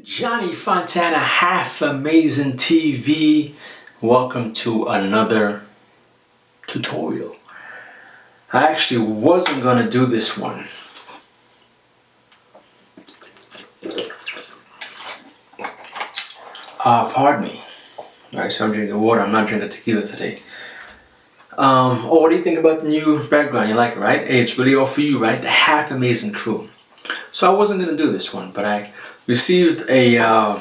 Johnny Fontana, Half Amazing TV. Welcome to another tutorial. I actually wasn't going to do this one. Pardon me. Alright, so I'm drinking water. I'm not drinking tequila today. What do you think about the new background? You like it, right? Hey, it's really all for you, right? The Half Amazing crew. So I wasn't going to do this one, but I received a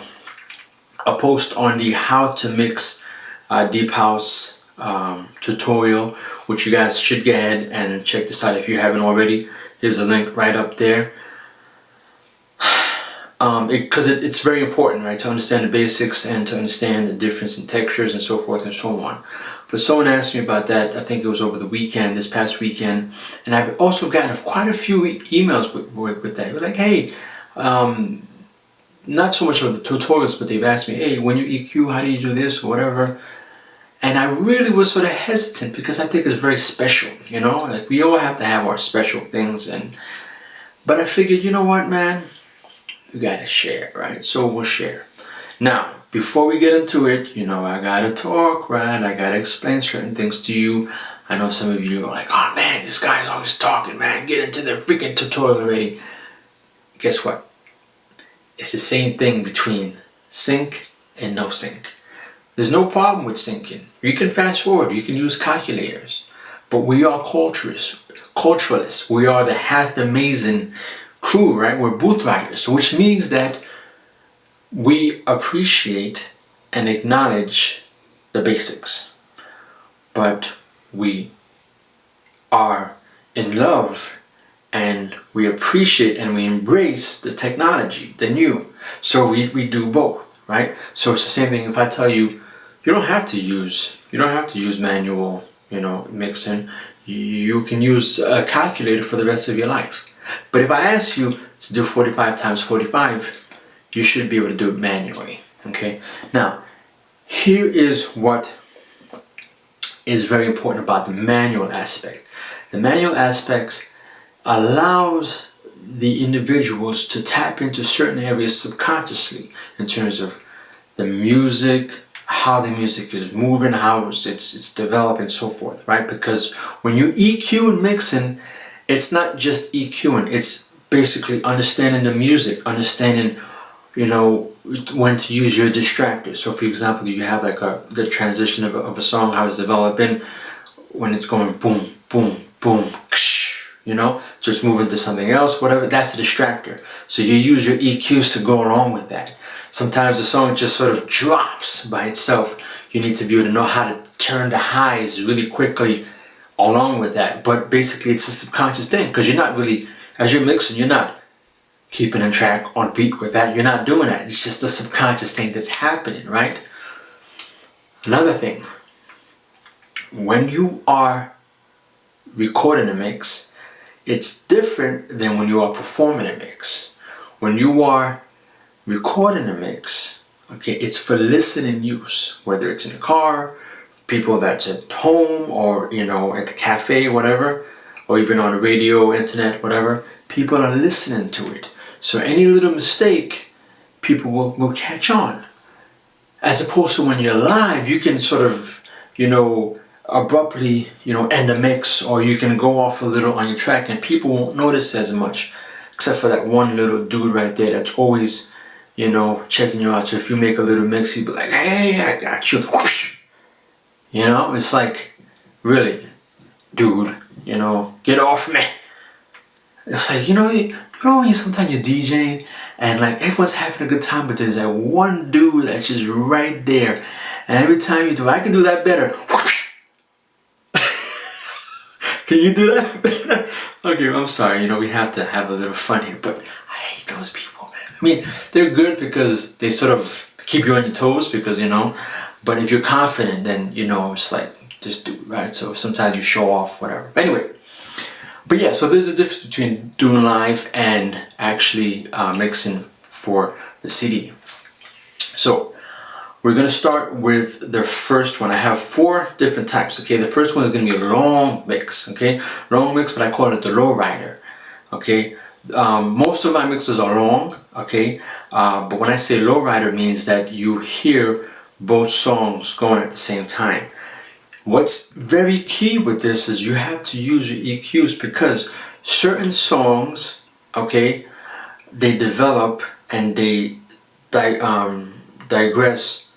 post on the how to mix deep house tutorial, which you guys should go ahead and check this out if you haven't already. Here's a link right up there. Because it's very important, right, to understand the basics and to understand the difference in textures and so forth and so on. But someone asked me about that, I think it was over the weekend, this past weekend, and I've also gotten quite a few emails with that. They're like, hey, not so much of the tutorials, but they've asked me, hey, when you EQ, how do you do this or whatever? And I really was sort of hesitant because I think it's very special, you know, like we all have to have our special things. But I figured, you know what, man, you gotta share, right? So we'll share. Now, before we get into it, you know, I gotta talk, right? I gotta explain certain things to you. I know some of you are like, oh man, this guy's always talking, man. Get into the freaking tutorial already. Guess what? It's the same thing between sync and no sync. There's no problem with syncing. You can fast forward, you can use calculators. But we are culturalists. We are the Half Amazing crew, right? We're booth riders, which means that we appreciate and acknowledge the basics. But we are in love and we appreciate and we embrace the technology, the new. So we do both, right? So it's the same thing if I tell you, you don't have to use manual, you know, mixing. You can use a calculator for the rest of your life. But if I ask you to do 45 times 45, you should be able to do it manually, okay? Now, here is what is very important about the manual aspect. The manual aspects allows the individuals to tap into certain areas subconsciously in terms of the music, how the music is moving, how it's developed and so forth, right? Because when you EQ and mixing, it's not just EQing, it's basically understanding the music, understanding, you know, when to use your distractors. So for example, you have like the transition of a song, how it's developing, when it's going boom, boom, boom, you know, just moving to something else, whatever, that's a distractor. So you use your EQs to go along with that. Sometimes the song just sort of drops by itself. You need to be able to know how to turn the highs really quickly along with that. But basically it's a subconscious thing because you're not really, as you're mixing, you're not keeping a track on beat with that. You're not doing that. It's just a subconscious thing that's happening, right? Another thing, when you are recording a mix, it's different than when you are performing a mix. When you are recording a mix, okay, it's for listening use, whether it's in the car, people that's at home, or, you know, at the cafe, whatever, or even on the radio, internet, whatever. People are listening to it. So any little mistake, people will catch on. As opposed to when you're live, you can sort of, you know, abruptly, you know, end a mix, or you can go off a little on your track and people won't notice as much, except for that one little dude right there that's always, you know, checking you out. So if you make a little mix, he'd be like, hey, I got you. You know, it's like, really, dude, you know, get off me. It's like, you know, when sometimes you're DJing and like everyone's having a good time, but there's that one dude that's just right there. And every time you do, I can do that better. Can you do that better? Okay, I'm sorry, you know, we have to have a little fun here, but I hate those people, man. I mean, they're good because they sort of keep you on your toes because, you know, but if you're confident, then, you know, it's like, just do it, right? So sometimes you show off, whatever. But anyway, but yeah, so there's a difference between doing live and actually mixing for the CD. So we're going to start with the first one. I have 4 different types, okay? The first one is going to be a long mix, okay? Long mix, but I call it the low rider, okay? Most of my mixes are long, okay, but when I say lowrider, means that you hear both songs going at the same time. What's very key with this is you have to use your EQs, because certain songs, okay, they develop and they digress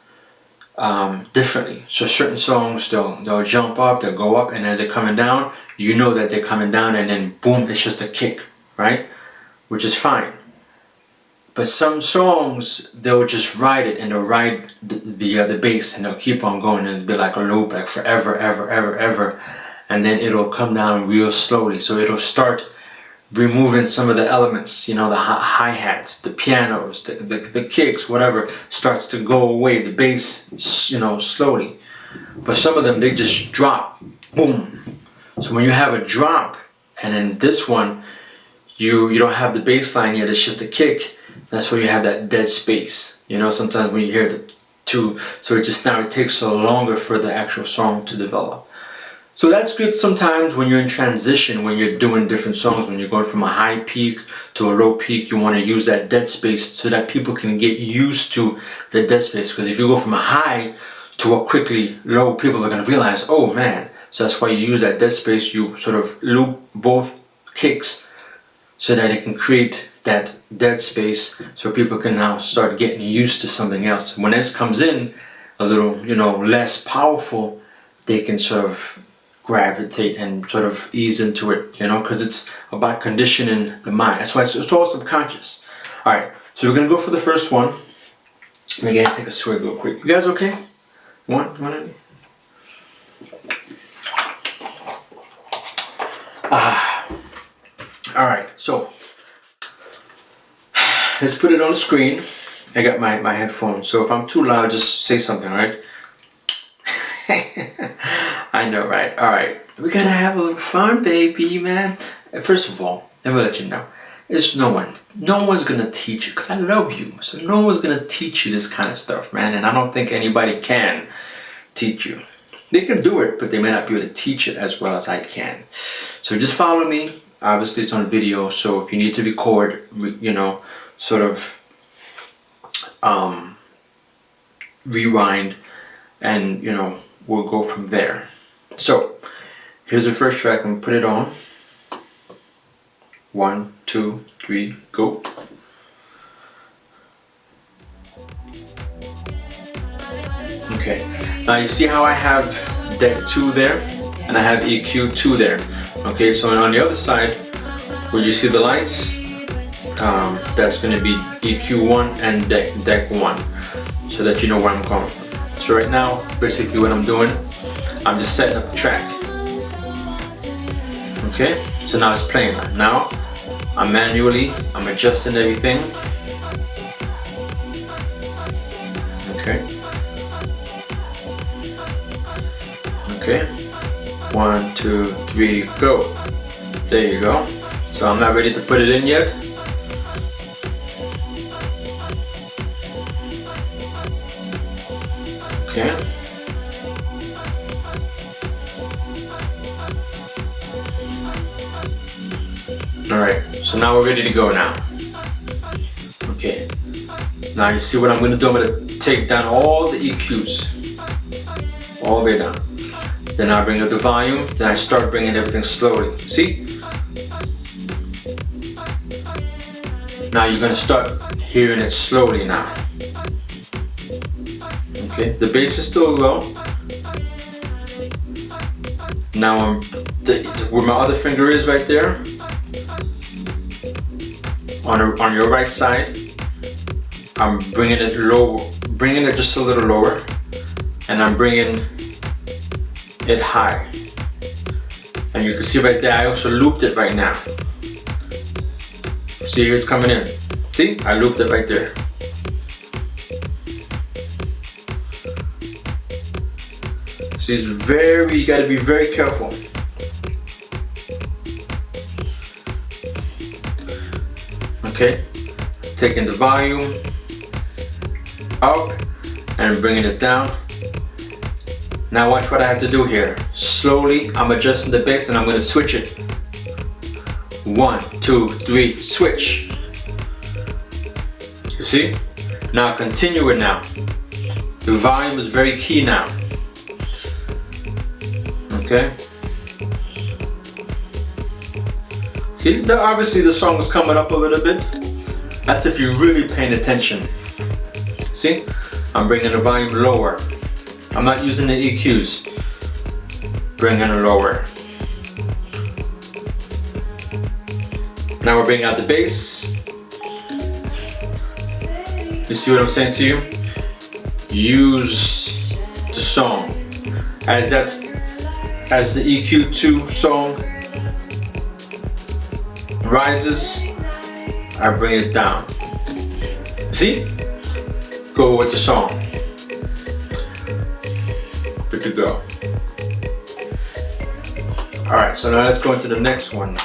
differently. So certain songs, they'll jump up, they'll go up, and as they're coming down, you know that they're coming down, and then boom, it's just a kick, right? Which is fine. But some songs, they'll just ride it, and they'll ride the bass, and they'll keep on going, and it'll be like a loop, like forever, ever, and then it'll come down real slowly. So it'll start removing some of the elements, you know, the hi-hats, the pianos, the kicks, whatever, starts to go away, the bass, you know, slowly. But some of them, they just drop, boom. So when you have a drop, and then this one, you don't have the bass line yet, it's just a kick, that's where you have that dead space. You know, sometimes when you hear the two, so it takes so longer for the actual song to develop. So that's good sometimes when you're in transition, when you're doing different songs, when you're going from a high peak to a low peak, you want to use that dead space so that people can get used to the dead space. Because if you go from a high to a quickly low, people are going to realize, oh man. So that's why you use that dead space. You sort of loop both kicks so that it can create that dead space, so people can now start getting used to something else. When this comes in a little, you know, less powerful, they can sort of gravitate and sort of ease into it, you know, because it's about conditioning the mind. That's why it's all subconscious. All right, so we're gonna go for the first one. Let me take a swig real quick. You guys okay? One any? All right, so let's put it on the screen. I got my headphones, so if I'm too loud, just say something, right? I know, right? All right, we gotta have a little fun, baby, man. First of all, let me let you know, it's no one's gonna teach you, because I love you, so no one's gonna teach you this kind of stuff, man, and I don't think anybody can teach you. They can do it, but they may not be able to teach it as well as I can. So just follow me. Obviously it's on video, so if you need to record, you know, sort of rewind, and you know, we'll go from there. So here's the first track, and put it on. 1, 2, 3, go. Okay, now you see how I have deck 2 there, and I have EQ 2 there. Okay, so on the other side, where you see the lights, that's going to be EQ 1 and deck 1, so that you know where I'm going from. So right now, basically what I'm doing, I'm just setting up the track. Okay, so now it's playing. Now I'm adjusting everything. Okay. Okay. 1, 2, 3, go. There you go. So I'm not ready to put it in yet. Okay. Alright, so now we're ready to go now. Okay. Now you see what I'm going to do? I'm going to take down all the EQs. All the way down. Then I bring up the volume, then I start bringing everything slowly. See? Now you're going to start hearing it slowly now. Okay, the bass is still low. Now where my other finger is right there, on your right side, I'm bringing it low, bringing it just a little lower, and I'm bringing it high. And you can see right there, I also looped it right now. See, here it's coming in. See, I looped it right there. See, it's you gotta be very careful. Okay, taking the volume up and bringing it down. Now watch what I have to do here. Slowly, I'm adjusting the bass and I'm going to switch it. 1, 2, 3, switch. You see? Now continue it now. The volume is very key now. Okay? See, obviously the song is coming up a little bit. That's if you're really paying attention. See? I'm bringing the volume lower. I'm not using the EQs. Bringing it lower. Now we're bringing out the bass. You see what I'm saying to you? Use the song as the EQ2 song rises, I bring it down. See? Go with the song. Good to go. Alright, so now let's go into the next one.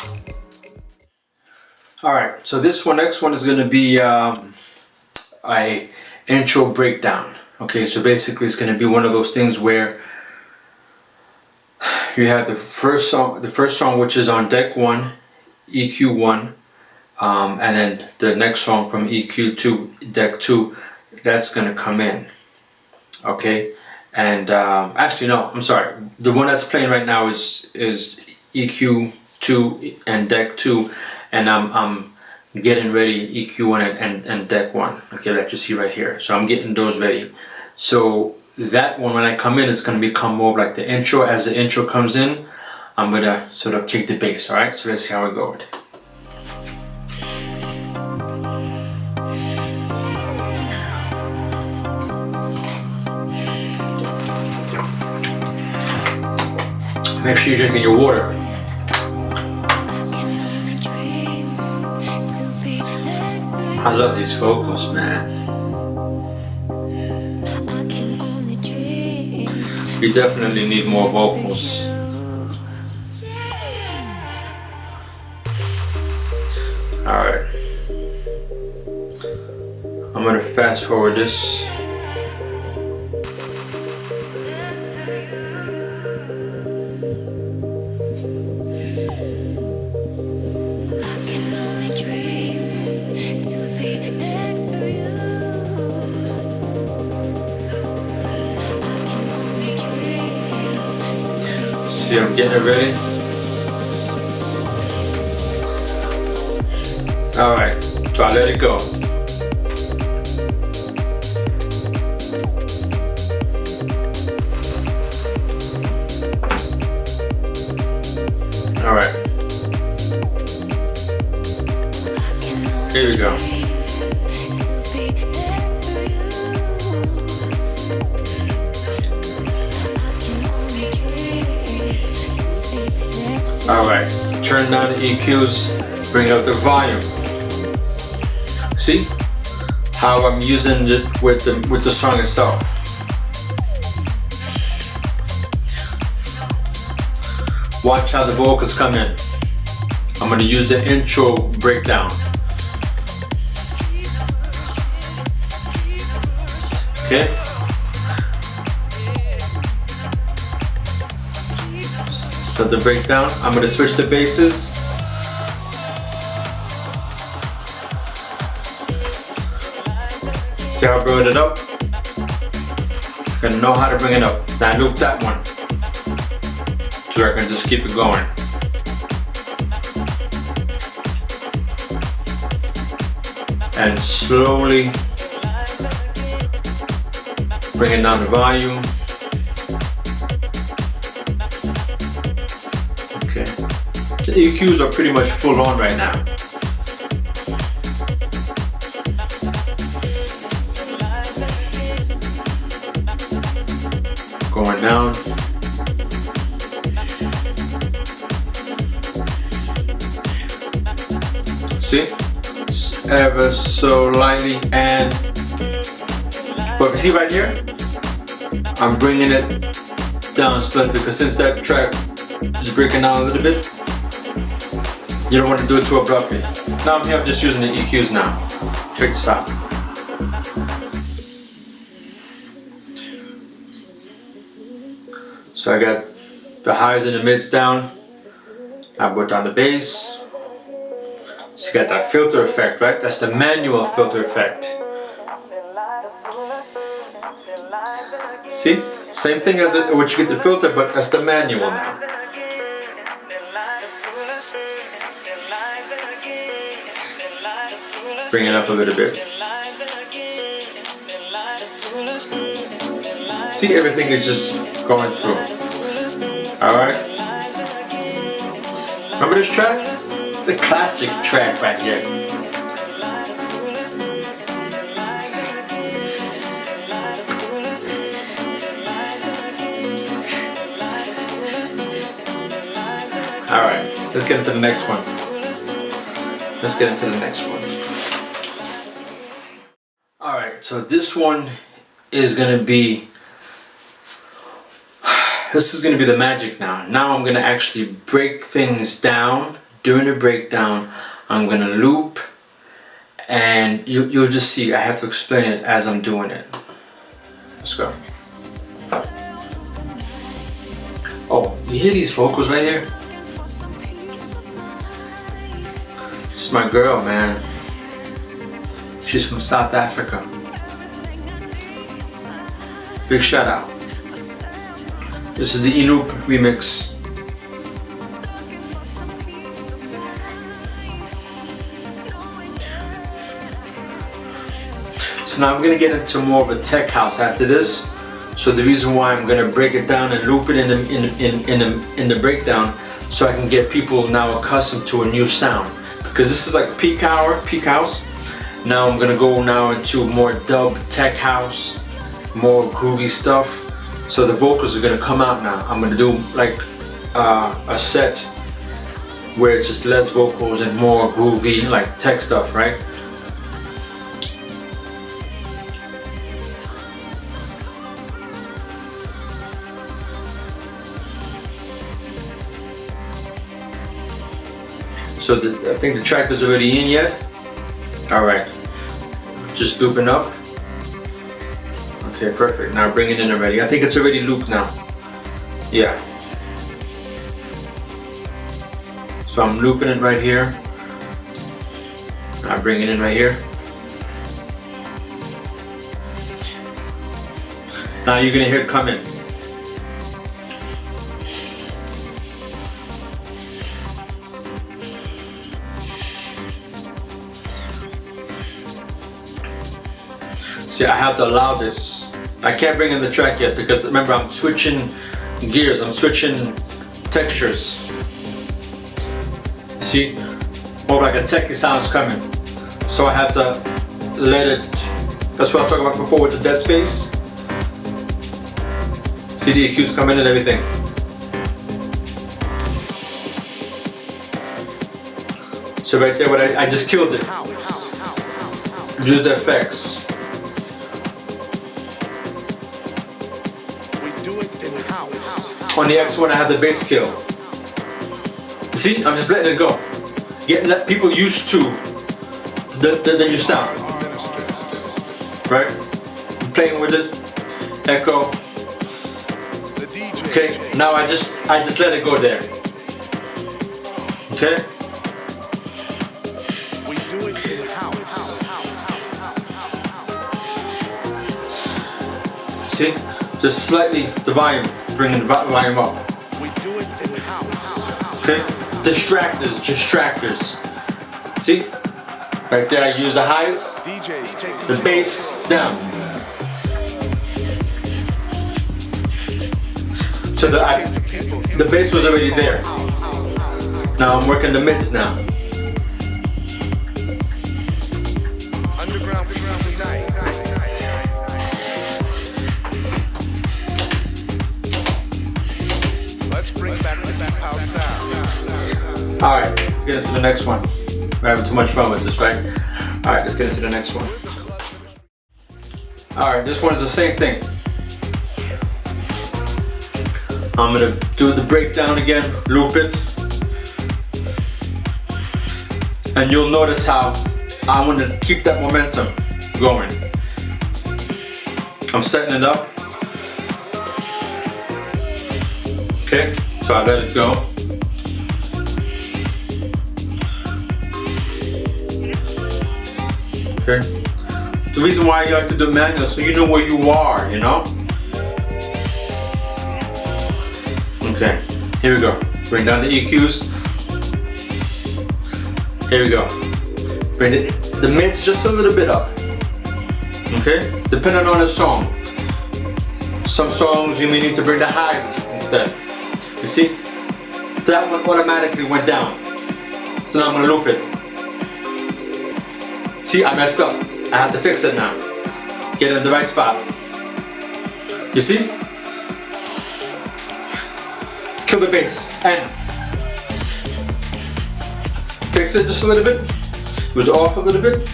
Alright, so this next one is going to be a intro breakdown. Okay, so basically it's going to be one of those things where you have the first song which is on deck 1, EQ 1, and then the next song from EQ 2, deck 2, that's going to come in. Okay, and actually no, I'm sorry. The one that's playing right now is EQ 2 and deck 2, and I'm getting ready EQ 1 and deck 1. Okay, that you see right here. So I'm getting those ready. So that one, when I come in, it's going to become more like the intro. As the intro comes in, I'm going to sort of kick the bass. All right, so let's see how we go with it. Make sure you're drinking your water. I love these vocals, man. You definitely need more vocals. Alright. I'm gonna fast forward this. See, I'm getting it ready. Alright, so I let it go. Alright. Here we go. Alright, turn down the EQs, bring up the volume. See how I'm using it with the song itself. Watch how the vocals come in. I'm going to use the intro breakdown. Okay? So the breakdown, I'm going to switch the basses. See how I brought it up? I'm going to know how to bring it up. Now I loop that one. So I can just keep it going. And slowly bringing down the volume. Okay. The EQs are pretty much full on right now. Going down. See? Ever so lightly, and but you see right here, I'm bringing it down slightly because since that track is breaking down a little bit, you don't want to do it too abruptly. Now I'm here, I'm just using the EQs now. Check this out. So I got the highs and the mids down. I put down the bass. So you got that filter effect, right? That's the manual filter effect. See? Same thing as what you get the filter, but that's the manual now. Bring it up a little bit. See, everything is just going through. Alright? Remember this track? The classic track right here. Alright, let's get into the next one. Let's get into the next one. Alright, so this one is gonna be, this is gonna be the magic now. Now I'm gonna actually break things down. During the breakdown, I'm gonna loop, and you'll just see. I have to explain it as I'm doing it. Let's go. Oh, you hear these vocals right here? This is my girl, man. She's from South Africa. Big shout out. This is the Enoop remix. So now I'm gonna get into more of a tech house after this. So the reason why I'm gonna break it down and loop it in the breakdown, so I can get people now accustomed to a new sound. Because this is like peak hour, peak house. Now I'm gonna go now into more dub tech house, more groovy stuff. So the vocals are gonna come out now. I'm gonna do like a set where it's just less vocals and more groovy, like tech stuff, right? So I think the track is already in yet. Alright, just looping up. Okay, perfect. Now bring it in already. I think it's already looped now. Yeah. So I'm looping it right here. I bring it in right here. Now you're gonna hear it come in. See, I have to allow this. I can't bring in the track yet because remember I'm switching gears, I'm switching textures. See, more like a techie sound's coming. So I have to let it, that's what I was talking about before with the dead space. See the EQs come in and everything. So right there, what I just killed it. Use the effects. On the X1 I have the bass kill. You see, I'm just letting it go. Let people used to the new sound. Right? I'm playing with it. Echo. Okay, now I just let it go there. Okay? See? Just slightly the volume. Bringing the volume up. Okay? Distractors. See? Right there I use the highs, the bass down. So the bass was already there. Now I'm working the mids now. Alright, let's get into the next one. We're having too much fun with this, right? Alright, let's get into the next one. Alright, this one is the same thing. I'm gonna do the breakdown again, loop it. And you'll notice how I want to keep that momentum going. I'm setting it up. Okay, so I let it go. Okay. The reason why you like to do manual, so you know where you are, you know? Okay, here we go. Bring down the EQs. Here we go. Bring the mids just a little bit up. Okay, depending on the song. Some songs you may need to bring the highs instead. You see? That one automatically went down. So now I'm gonna loop it. See, I messed up. I have to fix it now. Get it in the right spot. You see? Kill the bass and fix it just a little bit. It was off a little bit.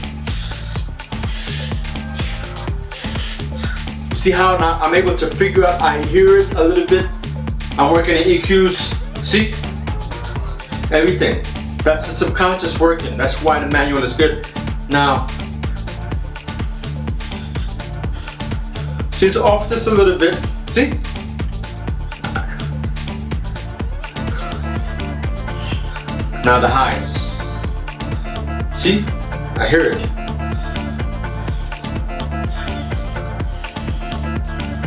See how now I'm able to figure out, I hear it a little bit. I'm working in EQs. See? Everything. That's the subconscious working. That's why the manual is good. Now, see, it's off just a little bit. See? Now the highs. See? I hear it.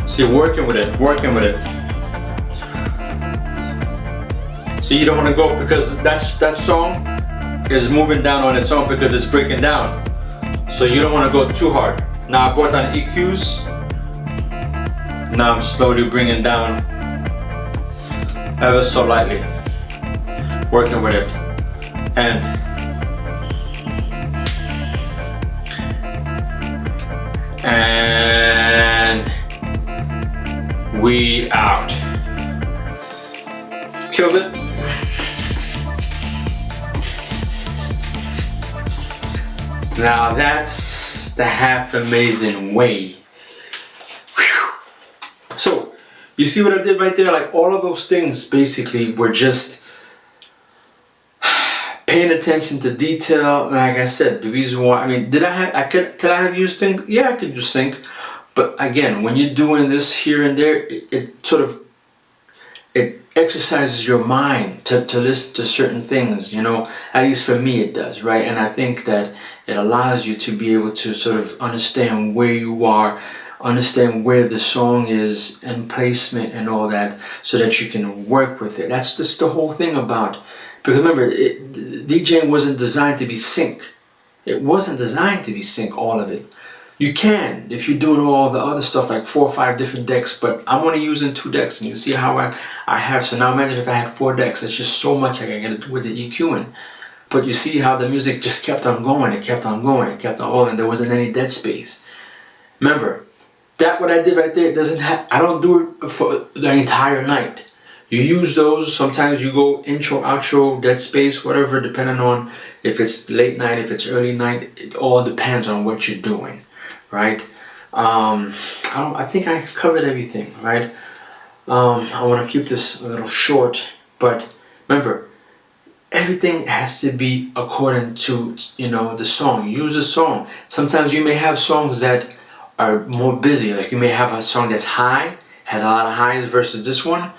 See, working with it, working with it. See, you don't want to go because that song is moving down on its own because it's breaking down. So you don't want to go too hard. Now I brought down EQs. Now I'm slowly bringing down ever so lightly. Working with it. And we out. Killed it. Now that's the half amazing way. Whew. So you see what I did right there? Like all of those things basically were just paying attention to detail. Like I said, the reason why, I mean, could I have used sync? Yeah, I could use sync. But again, when you're doing this here and there, it sort of, it exercises your mind to listen to certain things, you know, at least for me it does, right? And I think that it allows you to be able to sort of understand where you are, understand where the song is and placement and all that, so that you can work with it. That's just the whole thing about, because remember, DJing wasn't designed to be sync. It wasn't designed to be sync, all of it. You can, if you're doing all the other stuff, like 4 or 5 different decks, but I'm only using 2 decks, and you see how I have, so now imagine if I had 4 decks, it's just so much I can get with the EQing. But you see how the music just kept on going, it kept on going, it kept on rolling, there wasn't any dead space. Remember, that what I did right there, doesn't have, I don't do it for the entire night. You use those, sometimes you go intro, outro, dead space, whatever, depending on if it's late night, if it's early night, it all depends on what you're doing. Right? I think I covered everything, right? I want to keep this a little short, but remember, everything has to be according to, you know, the song. Use the song. Sometimes you may have songs that are more busy, like you may have a song that's high, has a lot of highs versus this one.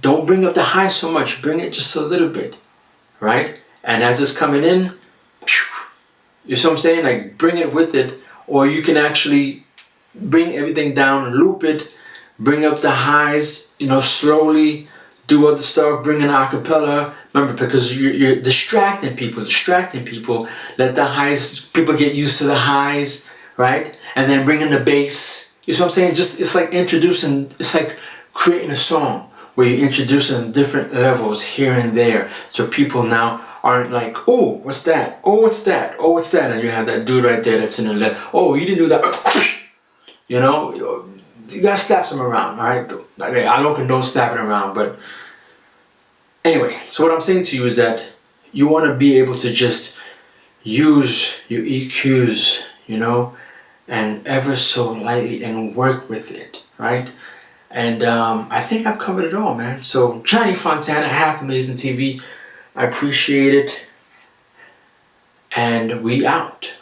Don't bring up the high so much, bring it just a little bit, right? And as it's coming in, you see what I'm saying? Like bring it with it. Or you can actually bring everything down, loop it, bring up the highs, you know, slowly, do other stuff, bring in acapella. Remember, because you're distracting people, let the highs, people get used to the highs, right? And then bring in the bass. You see what I'm saying? Just, it's like introducing, it's like creating a song where you're introducing different levels here and there. So people now aren't like, oh, what's that? Oh, what's that? Oh, what's that? And you have that dude right there that's in the left. Oh, you didn't do that. You know, you gotta slap some around, all right? I don't condone slapping around, but anyway, so what I'm saying to you is that you want to be able to just use your EQs, you know, and ever so lightly and work with it, right? And I think I've covered it all, man. So Johnny Fontana, Half Amazing TV. I appreciate it, and we out.